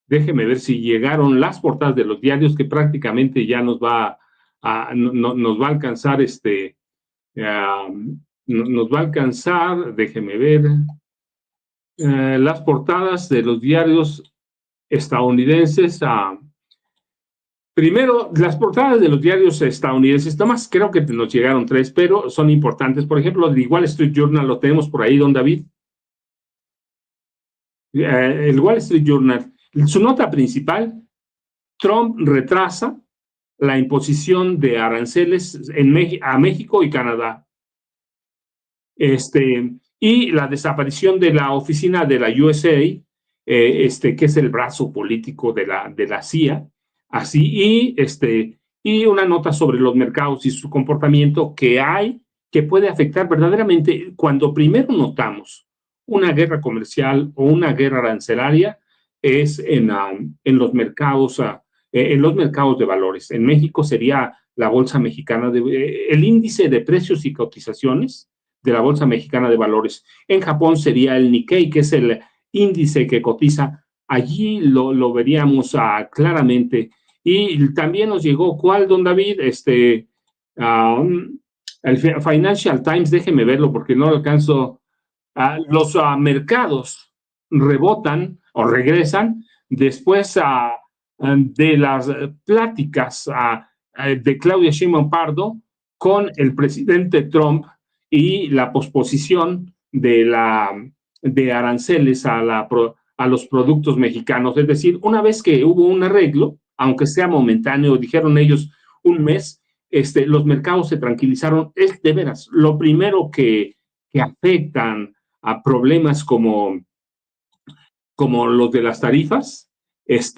Déjeme ver si llegaron las portadas de los diarios, que prácticamente ya nos va nos va a alcanzar nos va a alcanzar, déjeme ver, las portadas de los diarios estadounidenses. Primero, las portadas de los diarios estadounidenses, nomás creo que nos llegaron 3, pero son importantes. Por ejemplo, el Wall Street Journal lo tenemos por ahí, don David. El Wall Street Journal, su nota principal: Trump retrasa la imposición de aranceles a México y Canadá. Y la desaparición de la oficina de la USA, que es el brazo político de la CIA, así, y una nota sobre los mercados y su comportamiento que puede afectar verdaderamente. Cuando primero notamos una guerra comercial o una guerra arancelaria, es en los mercados de valores. En México sería la Bolsa Mexicana, el índice de precios y cotizaciones de la Bolsa Mexicana de Valores. En Japón sería el Nikkei, que es el índice que cotiza. Allí lo veríamos claramente. Y también nos llegó, ¿cuál, don David? El Financial Times, déjeme verlo porque no lo alcanzo. Los mercados rebotan o regresan después de las pláticas de Claudia Sheinbaum Pardo con el presidente Trump y la posposición de aranceles a los productos mexicanos. Es decir, una vez que hubo un arreglo, aunque sea momentáneo, dijeron ellos un mes, los mercados se tranquilizaron. Es de veras, lo primero que afectan a problemas como los de las tarifas, es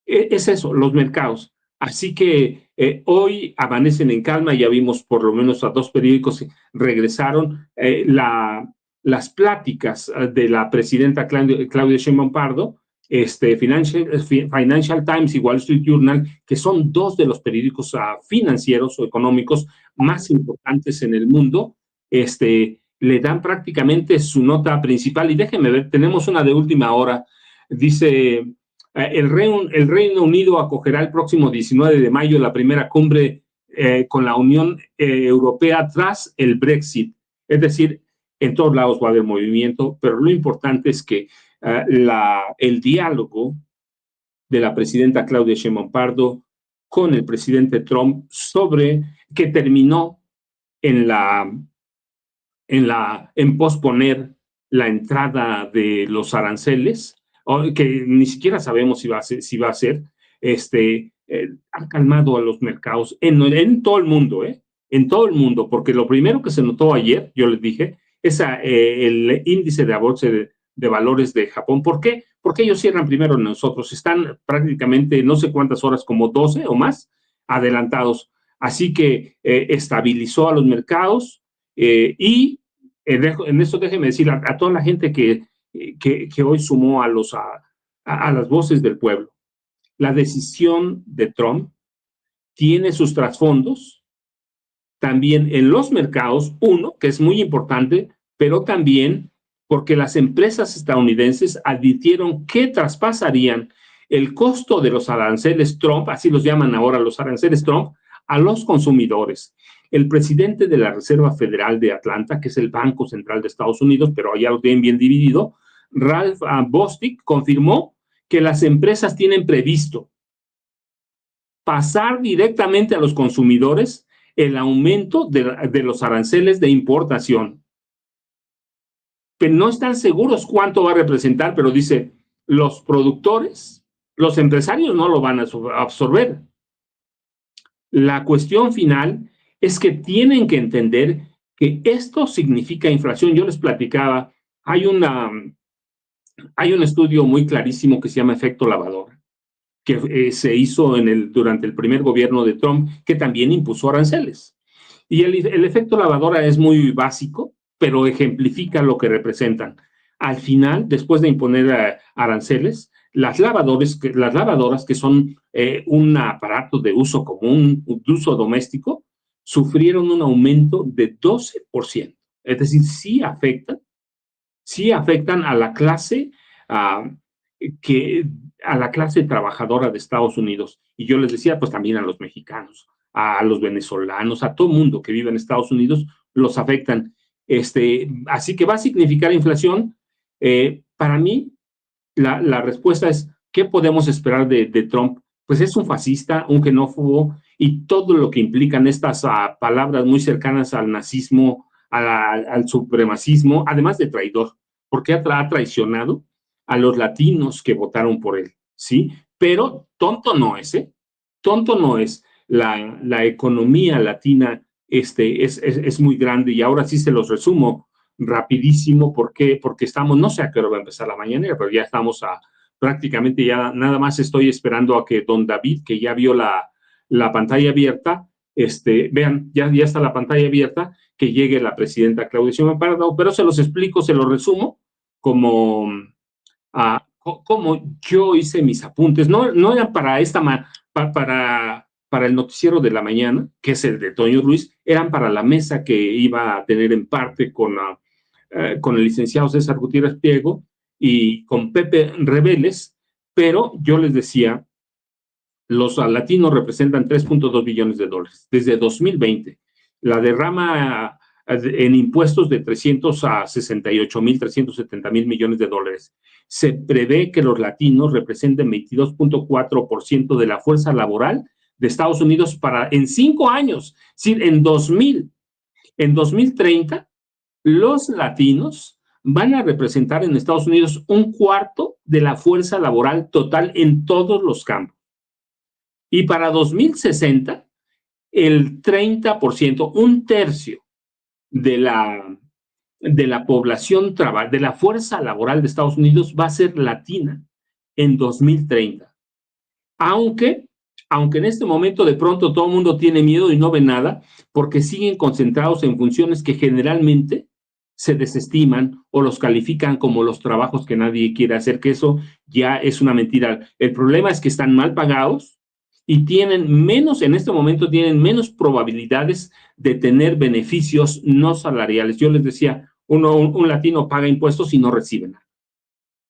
eso, los mercados. Así que hoy amanecen en calma. Ya vimos por lo menos a 2 periódicos regresaron las pláticas de la presidenta Claudia Sheinbaum Pardo, Financial Times y Wall Street Journal, que son 2 de los periódicos financieros o económicos más importantes en el mundo, le dan prácticamente su nota principal. Y déjenme ver, tenemos una de última hora. Dice: el Reino Unido acogerá el próximo 19 de mayo la primera cumbre con la Unión Europea tras el Brexit. Es decir, en todos lados va a haber movimiento, pero lo importante es que el diálogo de la presidenta Claudia Sheinbaum Pardo con el presidente Trump, que terminó en posponer la entrada de los aranceles, que ni siquiera sabemos si va a ser, ha calmado a los mercados en todo el mundo, en todo el mundo, porque lo primero que se notó ayer, yo les dije, es el índice de la bolsa de valores de Japón. ¿Por qué? Porque ellos cierran primero en nosotros, están prácticamente no sé cuántas horas, como 12 o más, adelantados. Así que estabilizó a los mercados y en eso déjeme decir a toda la gente que hoy sumó a las voces del pueblo. La decisión de Trump tiene sus trasfondos también en los mercados, uno, que es muy importante, pero también porque las empresas estadounidenses advirtieron que traspasarían el costo de los aranceles Trump, así los llaman ahora los aranceles Trump, a los consumidores. El presidente de la Reserva Federal de Atlanta, que es el Banco Central de Estados Unidos, pero allá lo tienen bien dividido, Ralph Bostic, confirmó que las empresas tienen previsto pasar directamente a los consumidores el aumento de los aranceles de importación. Pero no están seguros cuánto va a representar, pero dice, los productores, los empresarios no lo van a absorber. La cuestión final es que tienen que entender que esto significa inflación. Yo les platicaba, hay un estudio muy clarísimo que se llama efecto lavadora, que se hizo durante el primer gobierno de Trump, que también impuso aranceles. Y el efecto lavadora es muy básico, pero ejemplifica lo que representan. Al final, después de imponer aranceles, las lavadoras, que son un aparato de uso común, de uso doméstico, sufrieron un aumento de 12%. Es decir, sí afectan a la clase a la clase trabajadora de Estados Unidos. Y yo les decía, pues también a los mexicanos, a los venezolanos, a todo mundo que vive en Estados Unidos, los afectan. Así que va a significar inflación. Para mí, la respuesta es, ¿qué podemos esperar de Trump? Pues es un fascista, un xenófobo y todo lo que implican estas palabras muy cercanas al nazismo, al supremacismo, además de traidor, porque ha traicionado a los latinos que votaron por él, ¿sí? Pero tonto no es, ¿eh? Tonto no es. La economía latina es muy grande y ahora sí se los resumo rapidísimo. ¿Por qué? Porque estamos, no sé a qué hora va a empezar la mañanera, pero ya estamos prácticamente ya nada más estoy esperando a que don David, que ya vio la pantalla abierta, vean, ya está la pantalla abierta, que llegue la presidenta Claudia Sheinbaum Pardo, pero se los explico, se los resumo como, como yo hice mis apuntes. No eran para para el noticiero de la mañana, que es el de Toño Ruiz, eran para la mesa que iba a tener en parte con el licenciado César Gutiérrez Priego y con Pepe Rebeles, pero yo les decía, los latinos representan 3.2 billones de dólares desde 2020. La derrama en impuestos de 368.370.000 millones de dólares. Se prevé que los latinos representen 22.4% de la fuerza laboral de Estados Unidos en 5 años. Es decir, en 2030, los latinos van a representar en Estados Unidos un cuarto de la fuerza laboral total en todos los campos. Y para 2060, el 30%, un tercio de la población, de la fuerza laboral de Estados Unidos va a ser latina en 2030. Aunque en este momento de pronto todo el mundo tiene miedo y no ve nada, porque siguen concentrados en funciones que generalmente se desestiman o los califican como los trabajos que nadie quiere hacer, que eso ya es una mentira. El problema es que están mal pagados y en este momento tienen menos probabilidades de tener beneficios no salariales. Yo les decía, un latino paga impuestos y no recibe nada.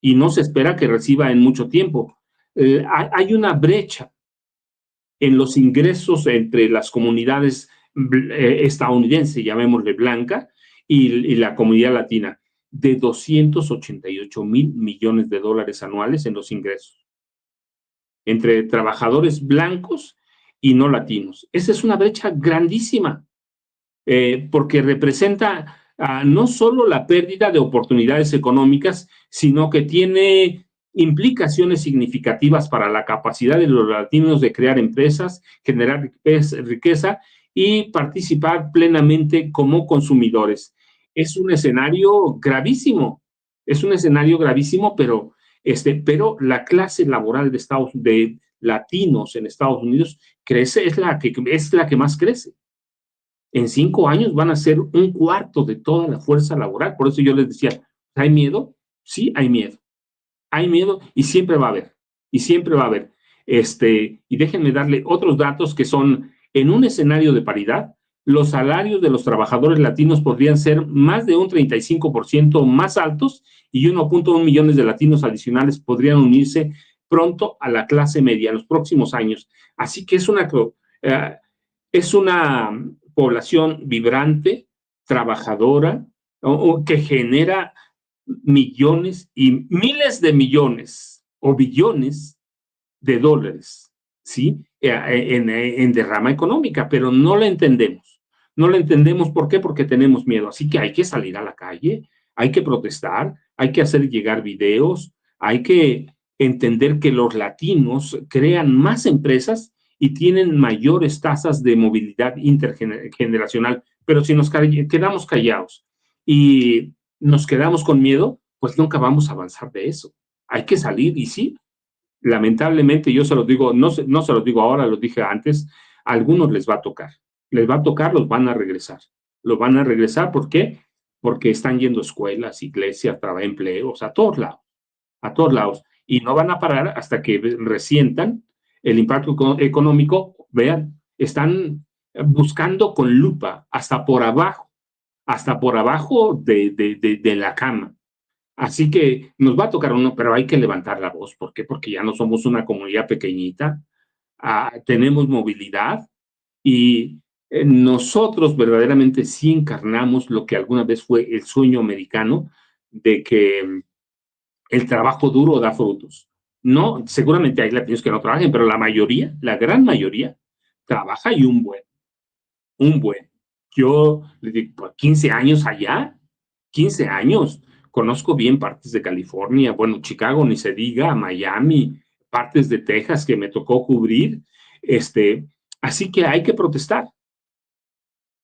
Y no se espera que reciba en mucho tiempo. Hay una brecha en los ingresos entre las comunidades estadounidenses, llamémosle blanca, y la comunidad latina, de 288.000 millones de dólares anuales en los ingresos, entre trabajadores blancos y no latinos. Esa es una brecha grandísima, porque representa no solo la pérdida de oportunidades económicas, sino que tiene implicaciones significativas para la capacidad de los latinos de crear empresas, generar riqueza y participar plenamente como consumidores. Es un escenario gravísimo, pero la clase laboral de latinos en Estados Unidos crece, es la que más crece. En 5 años van a ser un cuarto de toda la fuerza laboral. Por eso yo les decía, ¿hay miedo? Sí, hay miedo. Hay miedo y siempre va a haber. Y siempre va a haber. Y déjenme darle otros datos que son, en un escenario de paridad, los salarios de los trabajadores latinos podrían ser más de un 35% más altos y 1.1 millones de latinos adicionales podrían unirse pronto a la clase media en los próximos años. Así que es una población vibrante, trabajadora, que genera millones y miles de millones o billones de dólares, ¿sí? En derrama económica, pero no la entendemos. No la entendemos, ¿por qué? Porque tenemos miedo. Así que hay que salir a la calle, hay que protestar, hay que hacer llegar videos, hay que entender que los latinos crean más empresas y tienen mayores tasas de movilidad intergeneracional. Pero si nos quedamos callados y nos quedamos con miedo, pues nunca vamos a avanzar de eso. Hay que salir y sí, lamentablemente yo se los digo, no se los digo ahora, lo dije antes, a algunos les va a tocar. Les va a tocar, los van a regresar. Los van a regresar, ¿por qué? Porque están yendo a escuelas, iglesias, empleos, a todos lados, a todos lados. Y no van a parar hasta que resientan el impacto económico. Vean, están buscando con lupa hasta por abajo de la cama, Así que nos va a tocar uno, pero hay que levantar la voz. ¿Por qué? Porque ya no somos una comunidad pequeñita, tenemos movilidad y nosotros verdaderamente sí encarnamos lo que alguna vez fue el sueño americano de que el trabajo duro da frutos. No, seguramente hay latinos que no trabajen, pero la mayoría, la gran mayoría, trabaja y un buen. Yo le digo, 15 años allá, 15 años. Conozco bien partes de California, bueno, Chicago ni se diga, Miami, partes de Texas que me tocó cubrir. Este, así que hay que protestar,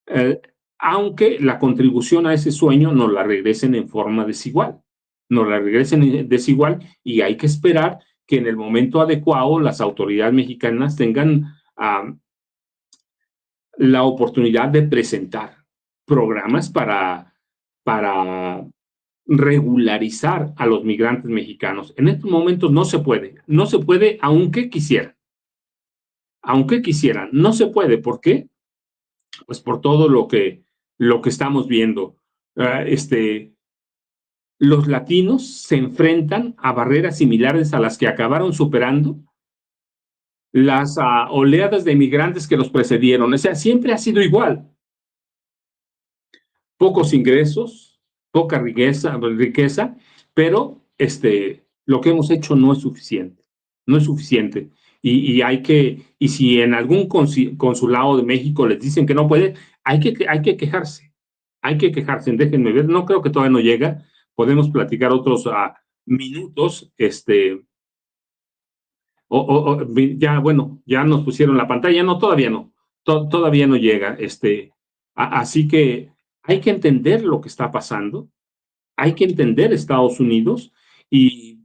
eh, aunque la contribución a ese sueño nos la regresen en forma desigual. Nos la regresen desigual y hay que esperar que en el momento adecuado las autoridades mexicanas tengan la oportunidad de presentar programas para regularizar a los migrantes mexicanos. En estos momentos no se puede aunque quisieran, no se puede. ¿Por qué? Pues por todo lo que estamos viendo. Los latinos se enfrentan a barreras similares a las que acabaron superando las oleadas de migrantes que los precedieron. O sea, siempre ha sido igual. Pocos ingresos, poca riqueza, pero lo que hemos hecho no es suficiente, no es suficiente. Y si en algún consulado de México les dicen que no puede, hay que quejarse, déjenme ver, no creo que todavía no llega, podemos platicar otros minutos, ya, bueno, ya nos pusieron la pantalla, no, todavía no, todavía no llega, así que hay que entender lo que está pasando, hay que entender Estados Unidos y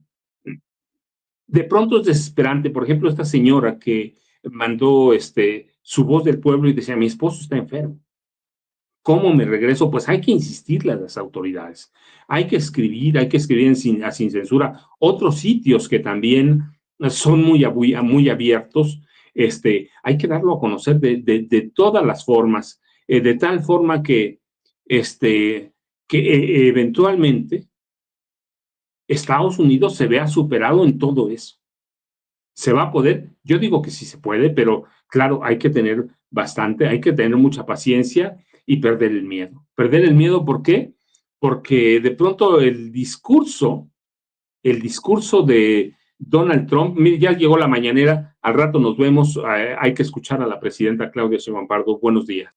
de pronto es desesperante. Por ejemplo, esta señora que mandó su voz del pueblo y decía, mi esposo está enfermo. ¿Cómo me regreso? Pues hay que insistirle a las autoridades. Hay que escribir sin censura. Otros sitios que también son muy abiertos, hay que darlo a conocer de todas las formas, de tal forma que eventualmente Estados Unidos se vea superado en todo eso. ¿Se va a poder? Yo digo que sí se puede, pero claro, hay que tener mucha paciencia y perder el miedo. Perder el miedo, ¿por qué? Porque de pronto el discurso de Donald Trump, mire, ya llegó la mañanera, al rato nos vemos, hay que escuchar a la presidenta Claudia Sheinbaum Pardo. Buenos días.